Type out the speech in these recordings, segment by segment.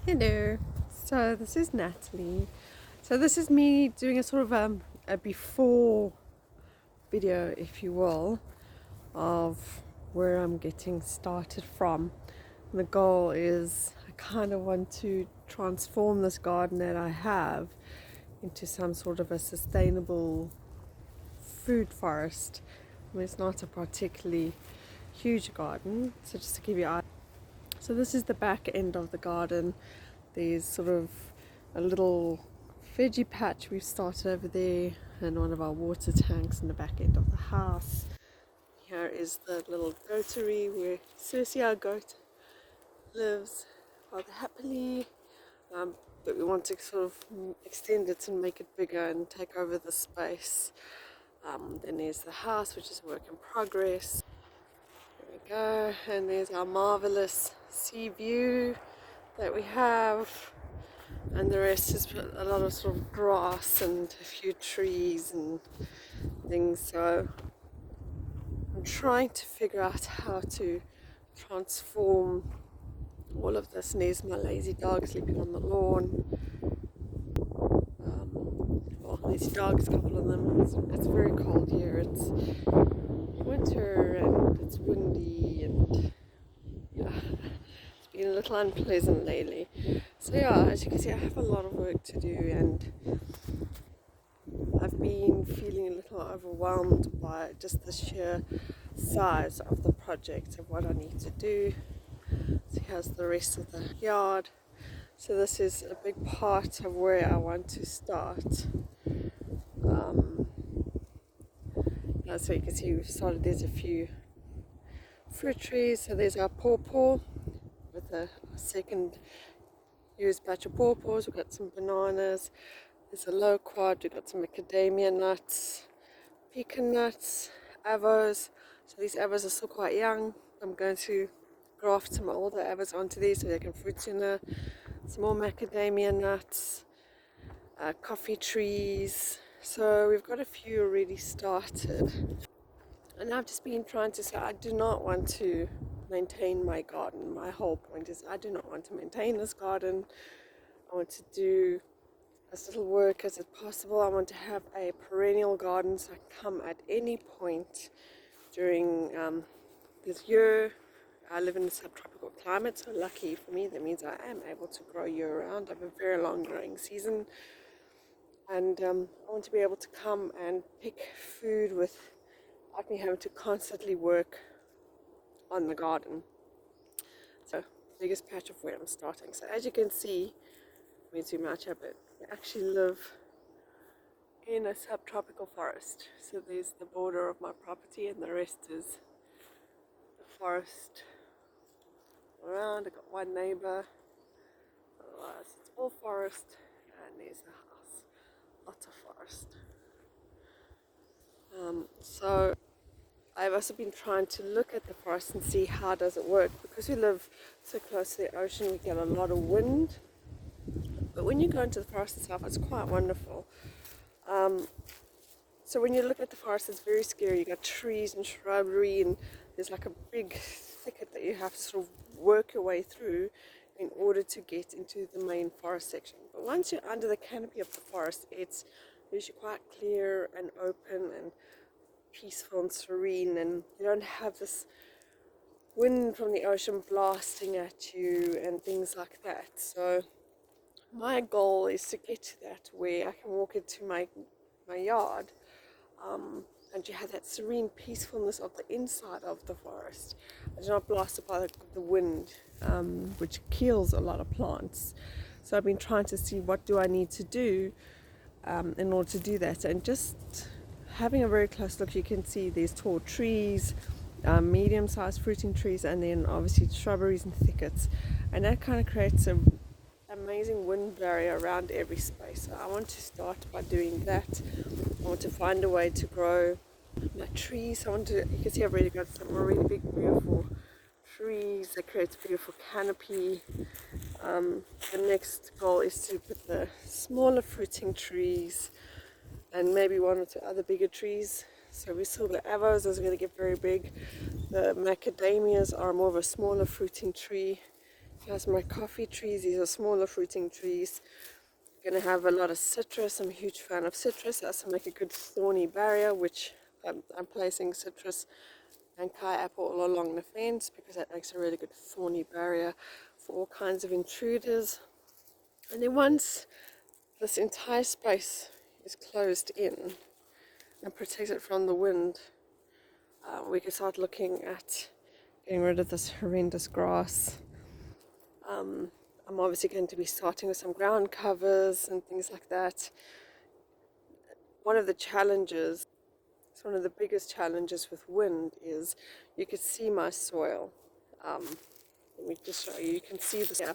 Hello. So this is Natalie. So this is me doing a sort of a before video, if you will, of where I'm getting started from. And the goal is I kind of want to transform this garden that I have into some sort of a sustainable food forest. I mean, it's not a particularly huge garden, so just to give you an idea. So this is the back end of the garden. There's sort of a little veggie patch we've started over there, and one of our water tanks in the back end of the house. Here is the little goatery where Circe, our goat, lives rather happily. But we want to sort of extend it and make it bigger and take over the space. Then there's the house, which is a work in progress. There we go, and there's our marvelous sea view that we have, and the rest is a lot of sort of grass and a few trees and things. So I'm trying to figure out how to transform all of this. And there's my lazy dog sleeping on the lawn. Well, lazy dogs, a couple of them. It's very cold here. It's winter and it's windy, and yeah, it's been a little unpleasant lately. So yeah, as you can see, I have a lot of work to do, and I've been feeling a little overwhelmed by just the sheer size of the project of what I need to do. So here's the rest of the yard. So this is a big part of where I want to start. So you can see we've started, there's a few fruit trees. So there's our pawpaw with a second used batch of pawpaws. We've got some bananas. There's a loquat. We've got some macadamia nuts, pecan nuts, avos. So these avos are still quite young. I'm going to graft some older avos onto these so they can fruit sooner. Some more macadamia nuts, coffee trees. So we've got a few already started. And I've just been trying to say I do not want to maintain my garden. My whole point is I do not want to maintain this garden. I want to do as little work as is possible. I want to have a perennial garden so I can come at any point during this year. I live in a subtropical climate, so lucky for me, that means I am able to grow year round. I have a very long growing season, and I want to be able to come and pick food without me having to constantly work on the garden. So, the biggest patch of where I'm starting. So, as you can see, I mean, too much of it. We actually live in a subtropical forest. So there's the border of my property, and the rest is the forest around. I've got one neighbor, otherwise it's all forest, and there's the house. Lots of forest. So I've also been trying to look at the forest and see how does it work. Because we live so close to the ocean, we get a lot of wind. But when you go into the forest itself, it's quite wonderful. So when you look at the forest, it's very scary. You got trees and shrubbery, and there's like a big thicket that you have to sort of work your way through in order to get into the main forest section. But once you're under the canopy of the forest, it's usually quite clear and open and peaceful and serene, and you don't have this wind from the ocean blasting at you and things like that. So my goal is to get to that where I can walk into my yard, and you have that serene peacefulness of the inside of the forest. It's not blasted by the wind, which kills a lot of plants. So I've been trying to see what do I need to do in order to do that. And just having a very close look, you can see there's tall trees, medium-sized fruiting trees, and then obviously shrubberies and thickets. And that kind of creates a amazing wind barrier around every space. So I want to start by doing that. I want to find a way to grow my trees. You can see I've already got some really big, beautiful trees that create a beautiful canopy. The next goal is to put the smaller fruiting trees and maybe one or two other bigger trees. So we saw the avos, those are going to get very big. The macadamias are more of a smaller fruiting tree Here's my coffee trees. These are smaller fruiting trees. Going to have a lot of citrus. I'm a huge fan of citrus. It has to make a good thorny barrier, which I'm placing citrus and Kai apple all along the fence because that makes a really good thorny barrier for all kinds of intruders. And then once this entire space is closed in and protected from the wind, we can start looking at getting rid of this horrendous grass. I'm obviously going to be starting with some ground covers and things like that. One of the challenges, it's one of the biggest challenges with wind is you can see my soil. Let me just show you. You can see this here.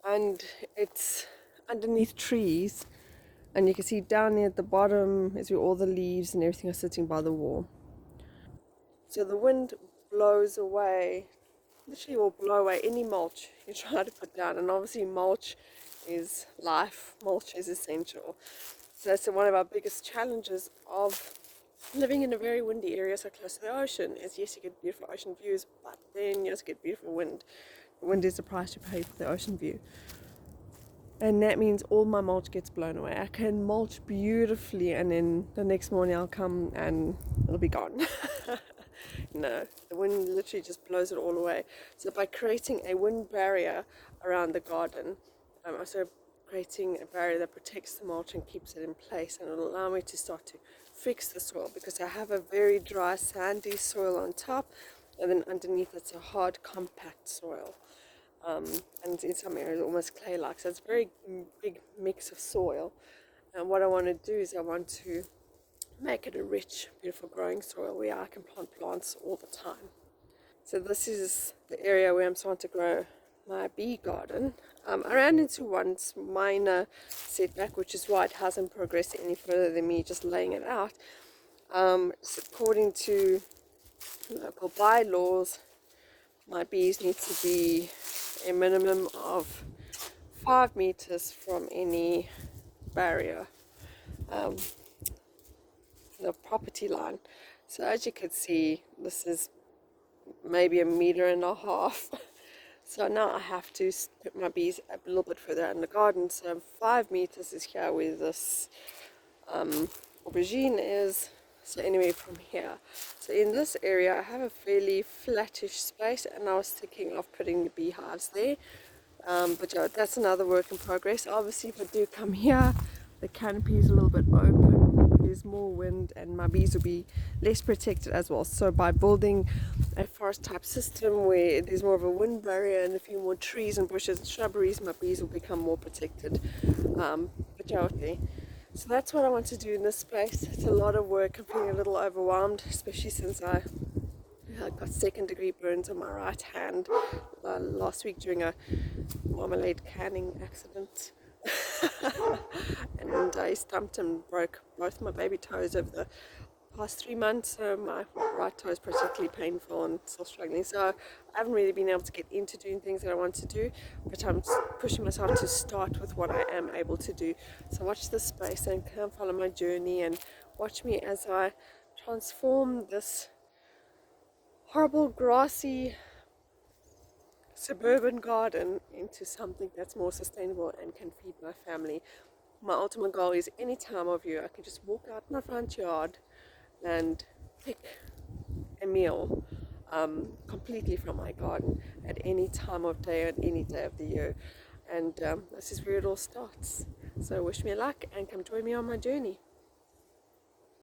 And it's underneath trees. And you can see down there at the bottom is where all the leaves and everything are sitting by the wall. So the wind blows away, literally will blow away any mulch you try to put down. And obviously mulch is life, mulch is essential. So that's one of our biggest challenges of living in a very windy area so close to the ocean is yes, you get beautiful ocean views, but then you also get beautiful wind. The wind is the price you pay for the ocean view. And that means all my mulch gets blown away. I can mulch beautifully and then the next morning I'll come and it'll be gone. No, the wind literally just blows it all away. So by creating a wind barrier around the garden, I'm also creating a barrier that protects the mulch and keeps it in place, and it'll allow me to start to fix the soil because I have a very dry sandy soil on top and then underneath it's a hard compact soil. And in some areas almost clay-like, so it's a very big mix of soil. And what I want to do is I want to make it a rich, beautiful growing soil where I can plant plants all the time. So this is the area where I'm starting to grow my bee garden. I ran into one minor setback, which is why it hasn't progressed any further than me just laying it out. So according to local bylaws, my bees need to be a minimum of 5 meters from any barrier, the property line. So as you can see, this is maybe 1.5 meters. So now I have to put my bees a little bit further in the garden. So 5 meters is here where this aubergine is. So anyway, from here. So in this area I have a fairly flattish space and I was thinking of putting the beehives there. But yeah, that's another work in progress. Obviously if I do come here, the canopy is a little bit open, there's more wind and my bees will be less protected as well. So by building a forest type system where there's more of a wind barrier and a few more trees and bushes and shrubberies, my bees will become more protected. But yeah, okay. So that's what I want to do in this space. It's a lot of work. I'm feeling a little overwhelmed, especially since I got 2nd-degree burns on my right hand last week during a marmalade canning accident. And I stumped and broke both my baby toes over the past 3 months. So my right toe is particularly painful and still struggling. So I haven't really been able to get into doing things that I want to do, but I'm pushing myself to start with what I am able to do. So watch this space and come follow my journey and watch me as I transform this horrible grassy suburban garden into something that's more sustainable and can feed my family. My ultimate goal is any time of year I can just walk out in my front yard and pick a meal completely from my garden at any time of day and any day of the year. And this is where it all starts. So wish me luck and come join me on my journey.